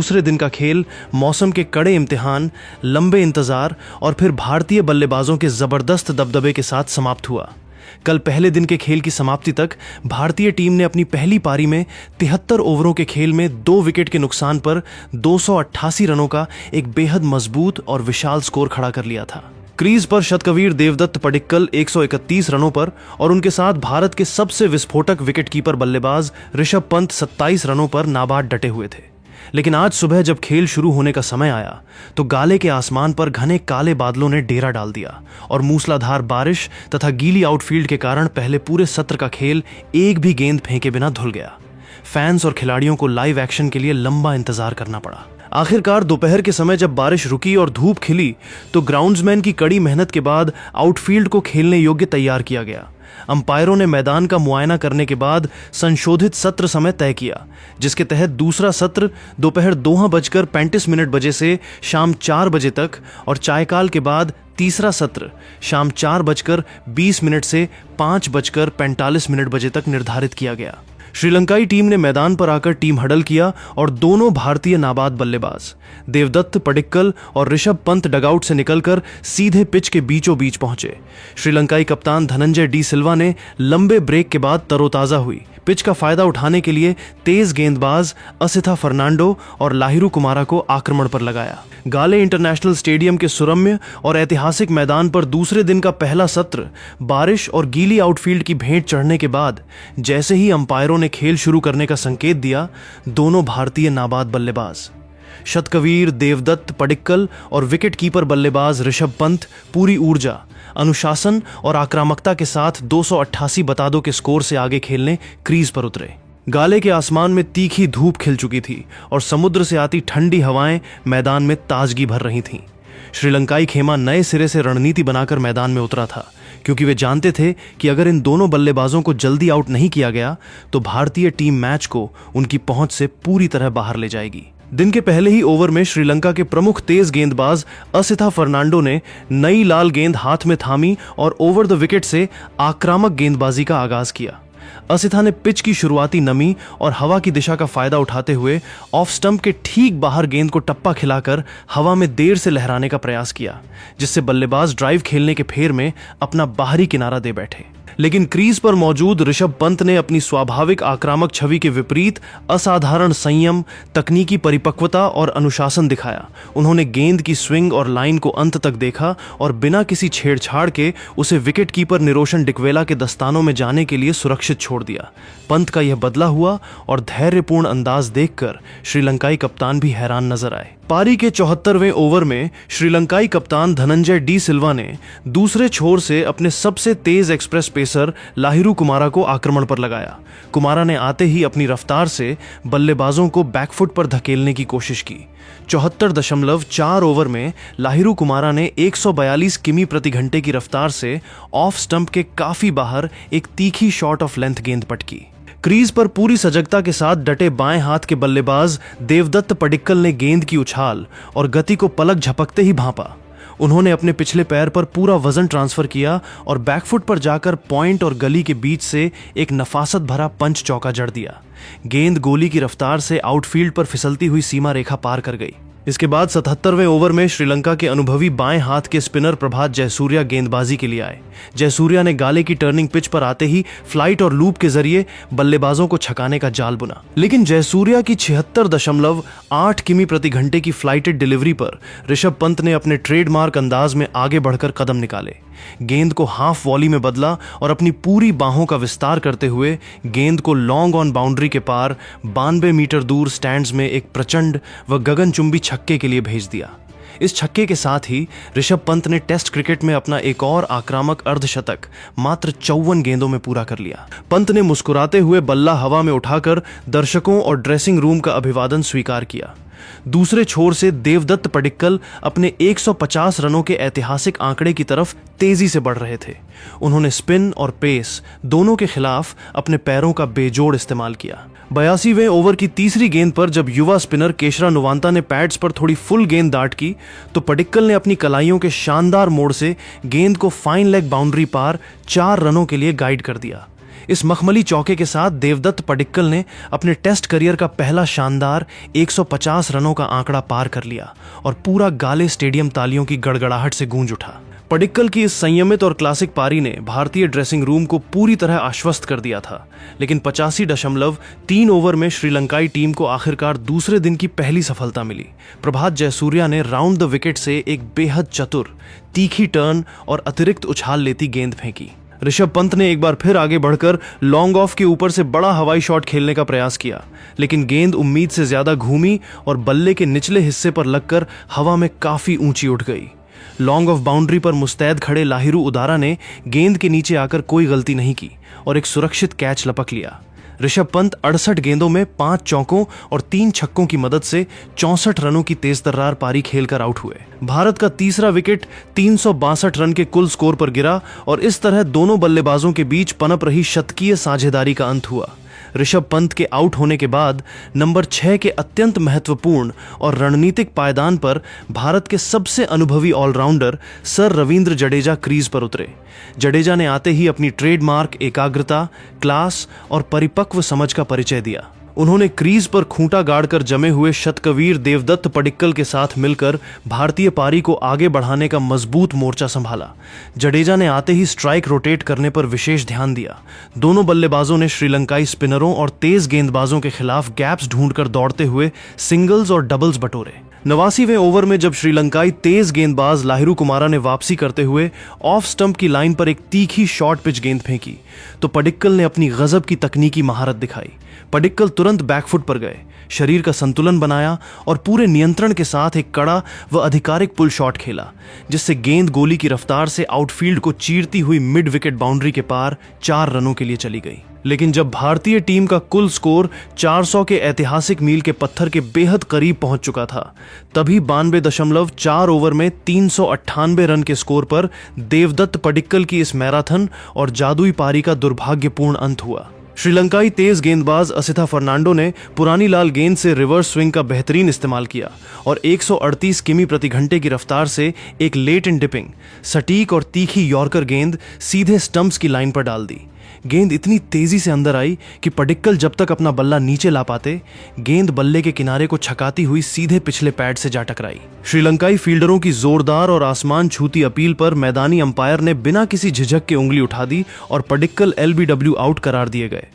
दूसरे दिन का खेल, मौसम के कड़े इम्तिहान, लंबे इंतजार और फिर भारतीय बल्लेबाजों के जबरदस्त दबदबे के साथ समाप्त हुआ। कल पहले दिन के खेल की समाप्ति तक भारतीय टीम ने अपनी पहली पारी में 73 ओवरों के खेल में 2 विकेट के नुकसान पर 288 रनों का एक बेहद मजबूत और विशाल स्कोर खड़ा कर लिया था। क्रीज पर शतकवीर देवदत्त पडिक्कल 131 रनों पर और उनके साथ भारत के सबसे विस्फोटक विकेटकीपर बल्लेबाज ऋषभ पंत 27 रनों पर नाबाद डटे हुए थे। लेकिन आज सुबह जब खेल शुरू होने का समय आया तो गाले के आसमान पर घने काले बादलों ने डेरा डाल दिया और मूसलाधार बारिश तथा गीली आउटफील्ड के कारण पहले पूरे सत्र का खेल एक भी गेंद फेंके बिना धुल गया। फैंस और खिलाड़ियों को लाइव एक्शन के लिए लंबा इंतजार करना पड़ा। आखिरकार दोपहर के समय जब बारिश रुकी और धूप खिली तो ग्राउंड्समैन की कड़ी मेहनत के बाद आउटफील्ड को खेलने योग्य तैयार किया गया। अंपायरों ने मैदान का मुआयना करने के बाद संशोधित सत्र समय तय किया, जिसके तहत दूसरा सत्र दोपहर 2:35 बजे से शाम 4 बजे तक और चायकाल के बाद तीसरा सत्र शाम 4:20 से 5:45 बजे तक निर्धारित किया गया। श्रीलंकाई टीम ने मैदान पर आकर टीम हडल किया और दोनों भारतीय नाबाद बल्लेबाज देवदत्त पडिक्कल और ऋषभ पंत डगआउट से निकलकर सीधे पिच के बीचों बीच पहुंचे। श्रीलंकाई कप्तान धनंजय डी सिल्वा ने लंबे ब्रेक के बाद तरोताजा हुई पिच का फायदा उठाने के लिए तेज गेंदबाज असिथा फर्नांडो और लाहिरू कुमारा को आक्रमण पर लगाया। गाले इंटरनेशनल स्टेडियम के सुरम्य और ऐतिहासिक मैदान पर दूसरे दिन का पहला सत्र बारिश और गीली आउटफील्ड की भेंट चढ़ने के बाद जैसे ही अंपायरों ने खेल शुरू करने का संकेत दिया, दोनों भारतीय नाबाद बल्लेबाज शतकवीर देवदत्त पडिक्कल और विकेटकीपर बल्लेबाज ऋषभ पंत पूरी ऊर्जा, अनुशासन और आक्रामकता के साथ 288 बतादों के स्कोर से आगे खेलने क्रीज पर उतरे। गाले के आसमान में तीखी धूप खिल चुकी थी और समुद्र से आती ठंडी हवाएं मैदान में ताजगी भर रही थीं। श्रीलंकाई खेमा नए सिरे से रणनीति बनाकर मैदान में उतरा था, क्योंकि वे जानते थे कि अगर इन दोनों बल्लेबाजों को जल्दी आउट नहीं किया गया तो भारतीय टीम मैच को उनकी पहुंच से पूरी तरह बाहर ले जाएगी। दिन के पहले ही ओवर में श्रीलंका के प्रमुख तेज गेंदबाज असिथा फर्नांडो ने नई लाल गेंद हाथ में थामी और ओवर द विकेट से आक्रामक गेंदबाजी का आगाज किया। असिथा ने पिच की शुरुआती नमी और हवा की दिशा का फायदा उठाते हुए ऑफ स्टंप के ठीक बाहर गेंद को टप्पा खिलाकर हवा में देर से लहराने का प्रयास किया, जिससे बल्लेबाज ड्राइव खेलने के फेर में अपना बाहरी किनारा दे बैठे। लेकिन क्रीज पर मौजूद ऋषभ पंत ने अपनी स्वाभाविक आक्रामक छवि के विपरीत असाधारण संयम, तकनीकी परिपक्वता और अनुशासन दिखाया। उन्होंने गेंद की स्विंग और लाइन को अंत तक देखा और बिना किसी छेड़छाड़ के उसे विकेटकीपर निरोशन डिकवेला के दस्तानों में जाने के लिए सुरक्षित छोड़ दिया। पंत का यह बदला हुआ और धैर्यपूर्ण अंदाज देखकर श्रीलंकाई कप्तान भी हैरान नजर आए। पारी के 74वें ओवर में श्रीलंकाई कप्तान धनंजय डी सिल्वा ने दूसरे छोर से अपने सबसे तेज एक्सप्रेस पेसर लाहिरू कुमारा को आक्रमण पर लगाया। कुमारा ने आते ही अपनी रफ्तार से बल्लेबाजों को बैकफुट पर धकेलने की कोशिश की। 74.4 ओवर में लाहिरू कुमारा ने 142 किमी प्रति घंटे की रफ्तार से ऑफ स्टंप के काफी बाहर एक तीखी शॉट ऑफ लेंथ गेंद पटकी। क्रीज पर पूरी सजगता के साथ डटे बाएं हाथ के बल्लेबाज देवदत्त पडिक्कल ने गेंद की उछाल और गति को पलक झपकते ही भांपा। उन्होंने अपने पिछले पैर पर पूरा वजन ट्रांसफर किया और बैकफुट पर जाकर पॉइंट और गली के बीच से एक नफासत भरा पंच चौका जड़ दिया। गेंद गोली की रफ्तार से आउटफील्ड पर फिसलती हुई सीमा रेखा पार कर गई। इसके बाद 77वें ओवर में श्रीलंका के अनुभवी बाएं हाथ के स्पिनर प्रभात जयसूर्या गेंदबाजी के लिए आए। जयसूर्या ने गाले की टर्निंग पिच पर आते ही फ्लाइट और लूप के जरिए बल्लेबाजों को छकाने का जाल बुना। लेकिन जयसूर्या की 76.8 किमी प्रति घंटे की फ्लाइटेड डिलीवरी पर ऋषभ पंत ने अपने ट्रेडमार्क अंदाज में आगे बढ़कर कदम निकाले। गेंद को हाफ वॉली में बदला और अपनी पूरी बाहों का विस्तार करते हुए गेंद को लॉन्ग ऑन बाउंड्री के पार 92 मीटर दूर स्टैंड्स में एक प्रचंड व गगनचुंबी छक्के के लिए भेज दिया। इस छक्के के साथ ही ऋषभ पंत ने टेस्ट क्रिकेट में अपना एक और आक्रामक अर्धशतक मात्र 54 गेंदों में पूरा कर लिया। पंत ने मुस्कुराते हुए बल्ला हवा में उठाकर दर्शकों और ड्रेसिंग रूम का अभिवादन स्वीकार किया। दूसरे छोर से देवदत्त पडिक्कल अपने 150 रनों के ऐतिहासिक आंकड़े की तरफ तेजी से बढ़ रहे थे। उन्होंने स्पिन और पेस दोनों के खिलाफ अपने पैरों का बेजोड़ इस्तेमाल किया। 82वें ओवर की तीसरी गेंद पर जब युवा स्पिनर केशरा नुवांता ने पैड्स पर थोड़ी फुल गेंद दाट की तो पडिक्कल ने अपनी कलाइयों के शानदार मोड़ से गेंद को फाइन लेग बाउंड्री पार 4 रनों के लिए गाइड कर दिया। इस मखमली चौके के साथ देवदत्त पडिक्कल ने अपने टेस्ट करियर का पहला शानदार 150 रनों का आंकड़ा पार कर लिया और पूरा गाले स्टेडियम तालियों की गड़गड़ाहट से गूंज उठा। पडिक्कल की इस संयमित और क्लासिक पारी ने भारतीय ड्रेसिंग रूम को पूरी तरह आश्वस्त कर दिया था, लेकिन 85.3 ओवर में श्रीलंकाई टीम को आखिरकार दूसरे दिन की पहली सफलता मिली। प्रभात जयसूर्या ने राउंड द विकेट से एक बेहद चतुर, तीखी टर्न और अतिरिक्त उछाल लेती गेंद फेंकी। ऋषभ पंत ने एक बार फिर आगे बढ़कर लॉन्ग ऑफ के ऊपर से बड़ा हवाई शॉट खेलने का प्रयास किया, लेकिन गेंद उम्मीद से ज्यादा घूमी और बल्ले के निचले हिस्से पर लगकर हवा में काफी ऊंची उठ गई। लॉन्ग ऑफ बाउंड्री पर मुस्तैद खड़े लाहिरू उदारा ने गेंद के नीचे आकर कोई गलती नहीं की और एक सुरक्षित कैच लपक लिया। ऋषभ पंत 68 गेंदों में 5 चौकों और 3 छक्कों की मदद से 64 रनों की तेज तर्रार पारी खेलकर आउट हुए। भारत का तीसरा विकेट 362 रन के कुल स्कोर पर गिरा और इस तरह दोनों बल्लेबाजों के बीच पनप रही शतकीय साझेदारी का अंत हुआ। ऋषभ पंत के आउट होने के बाद नंबर 6 के अत्यंत महत्वपूर्ण और रणनीतिक पायदान पर भारत के सबसे अनुभवी all-rounder sir Ravindra Jadeja crease पर उतरे। जडेजा ने आते ही अपनी ट्रेडमार्क एकाग्रता, क्लास और परिपक्व समझ का परिचय दिया। उन्होंने क्रीज पर खूंटा गाड़कर जमे हुए शतकवीर देवदत्त पडिक्कल के साथ मिलकर भारतीय पारी को आगे बढ़ाने का मजबूत मोर्चा संभाला। जडेजा ने आते ही स्ट्राइक रोटेट करने पर विशेष ध्यान दिया। दोनों बल्लेबाजों ने श्रीलंकाई स्पिनरों और तेज गेंदबाजों के खिलाफ गैप्स ढूंढकर दौड़ते हुए सिंगल्स और डबल्स बटोरे। 89वें ओवर में जब श्रीलंकाई तेज गेंदबाज लाहिरू कुमारा ने वापसी करते हुए ऑफ स्टंप की लाइन पर एक तीखी शॉर्ट पिच गेंद फेंकी तो पडिक्कल ने अपनी गजब की तकनीकी महारत दिखाई। पडिक्कल तुरंत बैकफुट पर गए, शरीर का संतुलन बनाया और पूरे नियंत्रण के साथ एक कड़ा व आधिकारिक पुल शॉट खेला, जिससे गेंद गोली की रफ्तार से आउटफील्ड को चीरती हुई मिड विकेट बाउंड्री के पार 4 रनों के लिए चली गई। लेकिन जब भारतीय टीम का कुल स्कोर 400 के ऐतिहासिक मील के पत्थर के बेहद करीब पहुंच चुका था, तभी 92.4 ओवर में 398 रन के स्कोर पर देवदत्त पडिक्कल की इस मैराथन और जादुई पारी का दुर्भाग्यपूर्ण अंत हुआ। श्रीलंकाई तेज गेंदबाज असिथा फर्नांडो ने पुरानी लाल गेंद से रिवर्स स्विंग का बेहतरीन इस्तेमाल किया और 138 किमी प्रति घंटे की रफ्तार से एक लेट इन डिपिंग, सटीक और तीखी यॉर्कर गेंद सीधे स्टंप्स की लाइन पर डाल दी। गेंद इतनी तेजी से अंदर आई कि पडिक्कल जब तक अपना बल्ला नीचे ला पाते, गेंद बल्ले के किनारे को छकाती हुई सीधे पिछले पैड से जा टकराई। श्रीलंकाई फील्डरों की जोरदार और आसमान छूती अपील पर मैदानी अंपायर ने बिना किसी झिझक के उंगली उठा दी और पडिक्कल LBW आउट करार दिए गए।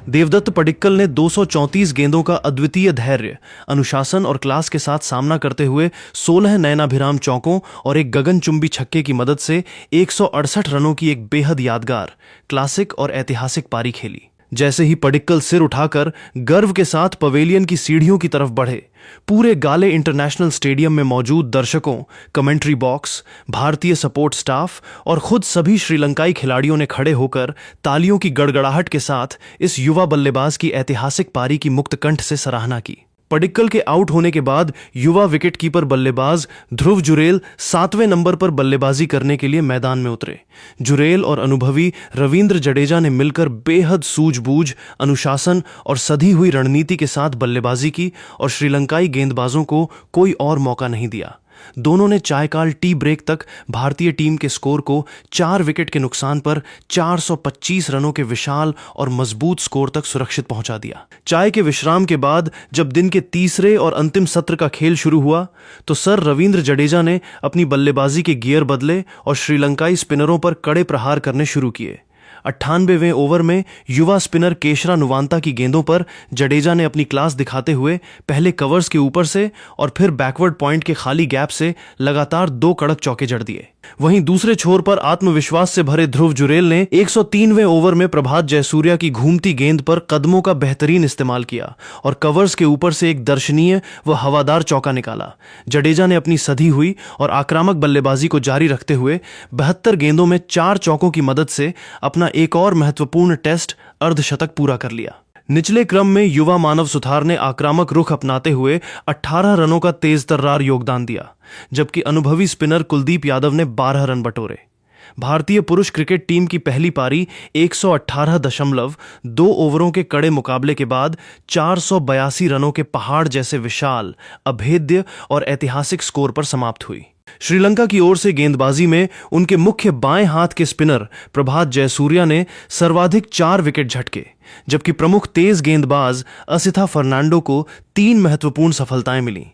देवदत्त पडिक्कल ने 234 गेंदों का अद्वितीय धैर्य, अनुशासन और क्लास के साथ सामना करते हुए 16 नयनाभिराम चौकों और एक गगनचुंबी छक्के की मदद से 168 रनों की एक बेहद यादगार, क्लासिक और ऐतिहासिक पारी खेली। जैसे ही पडिक्कल सिर उठाकर गर्व के साथ पवेलियन की सीढ़ियों की तरफ बढ़े, पूरे गाले इंटरनेशनल स्टेडियम में मौजूद दर्शकों, कमेंट्री बॉक्स, भारतीय सपोर्ट स्टाफ और खुद सभी श्रीलंकाई खिलाड़ियों ने खड़े होकर तालियों की गड़गड़ाहट के साथ इस युवा बल्लेबाज की ऐतिहासिक पारी की मुक्त कंठ से सराहना की। पडिक्कल के आउट होने के बाद युवा विकेटकीपर बल्लेबाज ध्रुव जुरेल 7वें नंबर पर बल्लेबाजी करने के लिए मैदान में उतरे। जुरेल और अनुभवी रविंद्र जडेजा ने मिलकर बेहद सूझबूझ, अनुशासन और सधी हुई रणनीति के साथ बल्लेबाजी की और श्रीलंकाई गेंदबाजों को कोई और मौका नहीं दिया। दोनों ने चायकाल टी ब्रेक तक भारतीय टीम के स्कोर को 4 विकेट के नुकसान पर 425 रनों के विशाल और मजबूत स्कोर तक सुरक्षित पहुंचा दिया। चाय के विश्राम के बाद जब दिन के तीसरे और अंतिम सत्र का खेल शुरू हुआ तो सर रविंद्र जडेजा ने अपनी बल्लेबाजी के गियर बदले और श्रीलंकाई स्पिनरों पर कड़े प्रहार करने शुरू किए। 98वें ओवर में युवा स्पिनर केशरा नुवांता की गेंदों पर जडेजा ने अपनी क्लास दिखाते हुए पहले कवर्स के ऊपर से और फिर बैकवर्ड पॉइंट के खाली गैप से लगातार 2 कड़क चौके जड़ दिए। वहीं दूसरे छोर पर आत्मविश्वास से भरे ध्रुव जुरेल ने 103वें ओवर में प्रभात जयसूर्या की घूमती गेंद पर कदमों का बेहतरीन इस्तेमाल किया और कवर्स के ऊपर से एक दर्शनीय व हवादार चौका निकाला। जडेजा ने अपनी सधी हुई और आक्रामक बल्लेबाजी को जारी रखते हुए 72 गेंदों में 4 चौकों की मदद से अपना एक और महत्वपूर्ण टेस्ट अर्धशतक पूरा कर लिया। निचले क्रम में युवा मानव सुथार ने आक्रामक रुख अपनाते हुए 18 रनों का तेज तर्रार योगदान दिया, जबकि अनुभवी स्पिनर कुलदीप यादव ने 12 रन बटोरे। भारतीय पुरुष क्रिकेट टीम की पहली पारी 118.2 ओवरों के कड़े मुकाबले के बाद 482 रनों के पहाड़ जैसे विशाल, अभेद्य और ऐतिहासिक स्कोर पर समाप्त हुई। श्रीलंका की ओर से गेंदबाजी में उनके मुख्य बाएं हाथ के स्पिनर प्रभात जयसूर्या ने सर्वाधिक 4 विकेट झटके, जबकि प्रमुख तेज गेंदबाज असिथा फर्नांडो को 3 महत्वपूर्ण सफलताएं मिली।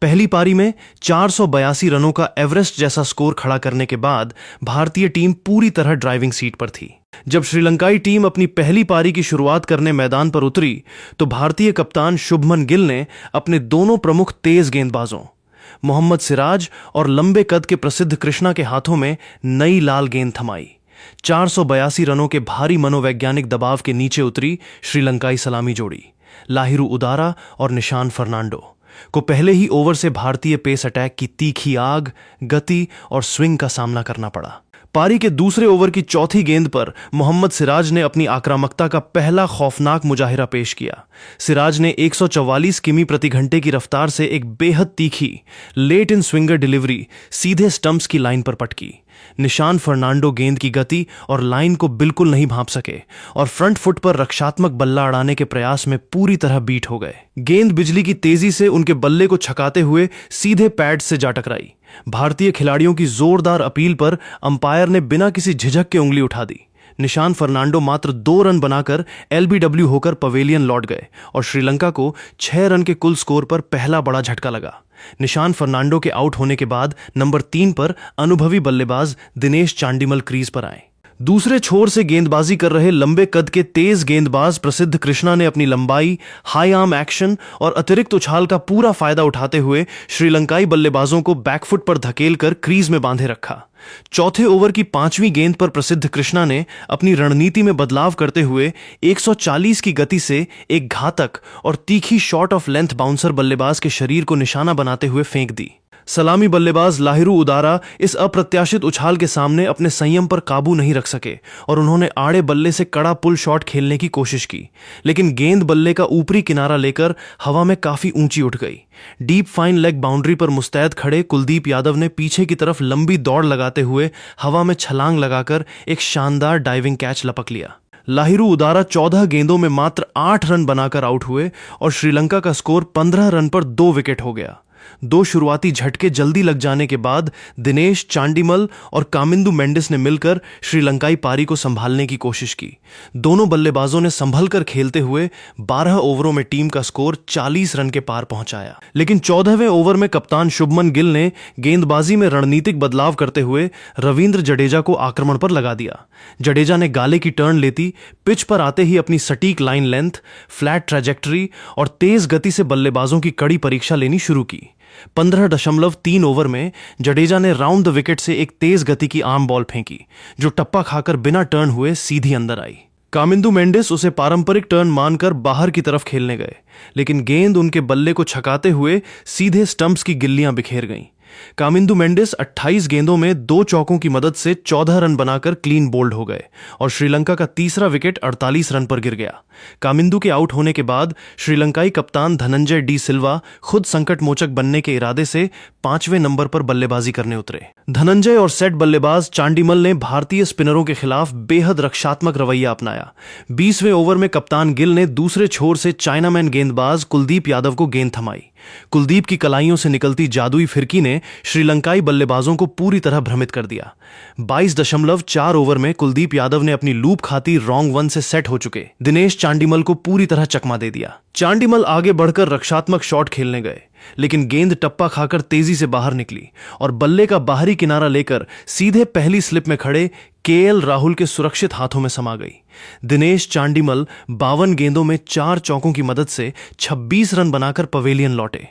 पहली पारी में 482 रनों का एवरेस्ट जैसा स्कोर खड़ा करने के बाद भारतीय टीम पूरी तरह ड्राइविंग सीट पर थी। जब श्रीलंकाई टीम अपनी पहली पारी की शुरुआत करने मैदान पर उतरी तो भारतीय कप्तान शुभमन गिल ने अपने दोनों प्रमुख तेज गेंदबाजों मोहम्मद सिराज और लंबे कद के प्रसिद्ध कृष्णा के हाथों में नई लाल गेंद थमाई। 482 रनों के भारी मनोवैज्ञानिक दबाव के नीचे उतरी श्रीलंकाई सलामी जोड़ी लाहिरू उदारा और निशान फर्नांडो को पहले ही ओवर से भारतीय पेस अटैक की तीखी आग, गति और स्विंग का सामना करना पड़ा। पारी के दूसरे ओवर की चौथी गेंद पर मोहम्मद सिराज ने अपनी आक्रामकता का पहला खौफनाक मुजाहिरा पेश किया। सिराज ने 144 किमी प्रति घंटे की रफ्तार से एक बेहद तीखी लेट इन स्विंगर डिलीवरी सीधे स्टंप्स की लाइन पर पटकी। निशान फर्नांडो गेंद की गति और लाइन को बिल्कुल नहीं भांप सके और फ्रंट फुट पर रक्षात्मक बल्ला अड़ाने के प्रयास में पूरी तरह बीट हो गए। गेंद बिजली की तेजी से उनके बल्ले को छकाते हुए सीधे पैड से जा टकराई। भारतीय खिलाड़ियों की जोरदार अपील पर अंपायर ने बिना किसी झिझक के उंगली उठा दी। निशान फर्नांडो मात्र 2 रन बनाकर एलबीडब्ल्यू होकर पवेलियन लौट गए और श्रीलंका को 6 रन के कुल स्कोर पर पहला बड़ा झटका लगा। निशान फर्नांडो के आउट होने के बाद नंबर 3 पर अनुभवी बल्लेबाज दिनेश चांडिमल क्रीज पर आए। दूसरे छोर से गेंदबाजी कर रहे लंबे कद के तेज गेंदबाज प्रसिद्ध कृष्णा ने अपनी लंबाई, हाई आर्म एक्शन और अतिरिक्त उछाल का पूरा फायदा उठाते हुए श्रीलंकाई बल्लेबाजों को बैकफुट पर धकेलकर क्रीज में बांधे रखा। चौथे ओवर की 5वीं गेंद पर प्रसिद्ध कृष्णा ने अपनी रणनीति में बदलाव करते हुए 140 की गति से एक घातक और तीखी शॉट ऑफ लेंथ बाउंसर बल्लेबाज के शरीर को निशाना बनाते हुए फेंक दी। सलामी बल्लेबाज लाहिरू उदारा इस अप्रत्याशित उछाल के सामने अपने संयम पर काबू नहीं रख सके और उन्होंने आड़े बल्ले से कड़ा पुल शॉट खेलने की कोशिश की, लेकिन गेंद बल्ले का ऊपरी किनारा लेकर हवा में काफी ऊंची उठ गई। डीप फाइन लेग बाउंड्री पर मुस्तैद खड़े कुलदीप यादव ने पीछे की तरफ लंबी दौड़ लगाते हुए हवा में छलांग लगाकर एक शानदार डाइविंग कैच लपक लिया। लाहिरू उदारा 14 गेंदों में मात्र 8 रन बनाकर आउट हुए और श्रीलंका का स्कोर 15 रन पर 2 विकेट हो गया। 2 शुरुआती झटके जल्दी लग जाने के बाद दिनेश चांडिमल और कामिंदु मेंडिस ने मिलकर श्रीलंकाई पारी को संभालने की कोशिश की। दोनों बल्लेबाजों ने संभल कर खेलते हुए 12 ओवरों में टीम का स्कोर 40 रन के पार पहुंचाया, लेकिन 14वें ओवर में कप्तान शुभमन गिल ने गेंदबाजी में रणनीतिक बदलाव करते हुए रविंद्र जडेजा को आक्रमण पर लगा दिया। जडेजा ने गाले की टर्न लेती पिच पर आते ही अपनी सटीक लाइन लेंथ, फ्लैट ट्रैजेक्टरी और तेज गति से बल्लेबाजों की कड़ी परीक्षा लेनी शुरू की। 15.3 ओवर में जडेजा ने राउंड द विकेट से एक तेज गति की आर्म बॉल फेंकी जो टप्पा खाकर बिना टर्न हुए सीधी अंदर आई। कामिंदु मेंडिस उसे पारंपरिक टर्न मानकर बाहर की तरफ खेलने गए, लेकिन गेंद उनके बल्ले को छकाते हुए सीधे स्टंप्स की गिल्लियां बिखेर गईं। कामिंदु मेंडिस 28 गेंदों में 2 चौकों की मदद से 14 रन बनाकर क्लीन बोल्ड हो गए और श्रीलंका का तीसरा विकेट 48 रन पर गिर गया। कामिंदु के आउट होने के बाद श्रीलंकाई कप्तान धनंजय डी सिल्वा खुद संकट मोचक बनने के इरादे से 5वें नंबर पर बल्लेबाजी करने उतरे। धनंजय और सेट बल्लेबाज चांडिमल ने भारतीय स्पिनरों के खिलाफ बेहद रक्षात्मक रवैया अपनाया। 20वें ओवर में कप्तान गिल ने दूसरे छोर से चाइनामैन गेंदबाज कुलदीप यादव को गेंद थमाई। कुलदीप की कलाइयों से निकलती जादुई फिरकी ने श्रीलंकाई बल्लेबाजों को पूरी तरह भ्रमित कर दिया। 22.4 ओवर में कुलदीप यादव ने अपनी लूप खाती रॉन्ग वन से सेट हो चुके दिनेश चांडिमल को पूरी तरह चकमा दे दिया। चांडिमल आगे बढ़कर रक्षात्मक शॉट खेलने गए, लेकिन गेंद टप्पा खाकर तेजी से बाहर निकली और बल्ले का बाहरी किनारा लेकर सीधे पहली स्लिप में खड़े केएल राहुल के सुरक्षित हाथों में समा गई। दिनेश चांडिमल 52 गेंदों में 4 चौकों की मदद से 26 रन बनाकर पवेलियन लौटे।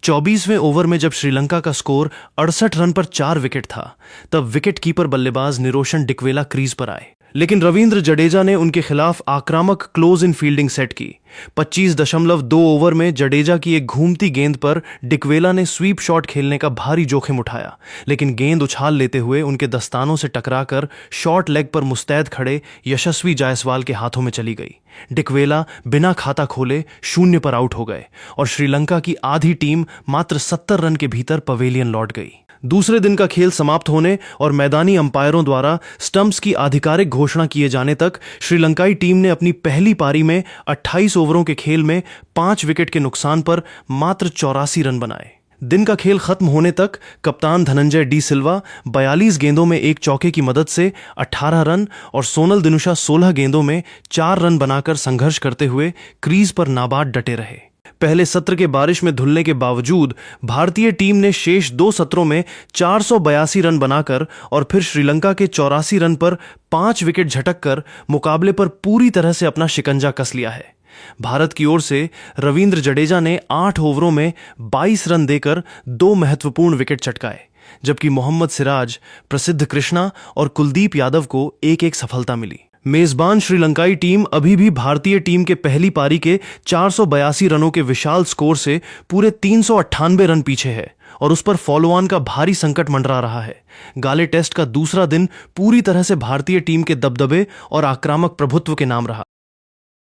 24वें ओवर में जब श्रीलंका का स्कोर 68 रन पर 4 विकेट था, तब विकेट कीपर बल्लेबाज निरोशन डिकवेला क्रीज पर आए, लेकिन रविंद्र जडेजा ने उनके खिलाफ आक्रामक क्लोज इन फील्डिंग सेट की। 25.2 ओवर में जडेजा की एक घूमती गेंद पर डिकवेला ने स्वीप शॉट खेलने का भारी जोखिम उठाया, लेकिन गेंद उछाल लेते हुए उनके दस्तानों से टकराकर शॉर्ट लेग पर मुस्तैद खड़े यशस्वी जायसवाल के हाथों में चली गई। डिकवेला बिना खाता खोले 0 पर आउट हो गए और श्रीलंका की आधी टीम मात्र 70 रन के भीतर पवेलियन लौट गई। दूसरे दिन का खेल समाप्त होने और मैदानी अंपायरों द्वारा स्टंप्स की आधिकारिक घोषणा किए जाने तक श्रीलंकाई टीम ने अपनी पहली पारी में 28 ओवरों के खेल में 5 विकेट के नुकसान पर मात्र 84 रन बनाए। दिन का खेल खत्म होने तक कप्तान धनंजय डी सिल्वा 42 गेंदों में एक चौके की मदद से 18 रन और सोनल दिनुशा 16 गेंदों में 4 रन बनाकर संघर्ष करते हुए क्रीज पर नाबाद डटे रहे। पहले सत्र के बारिश में धुलने के बावजूद भारतीय टीम ने शेष 2 सत्रों में 482 रन बनाकर और फिर श्रीलंका के 84 रन पर 5 विकेट झटककर मुकाबले पर पूरी तरह से अपना शिकंजा कस लिया है। भारत की ओर से रविंद्र जडेजा ने 8 ओवरों में 22 रन देकर 2 महत्वपूर्ण विकेट चटकाए, जबकि मोहम्मद सिराज, प्रसिद्ध कृष्णा और कुलदीप यादव को एक-एक सफलता मिली। मेजबान श्रीलंकाई टीम अभी भी भारतीय टीम के पहली पारी के 482 रनों के विशाल स्कोर से पूरे 398 रन पीछे है और उस पर फॉलो ऑन का भारी संकट मंडरा रहा है। गाले टेस्ट का दूसरा दिन पूरी तरह से भारतीय टीम के दबदबे और आक्रामक प्रभुत्व के नाम रहा।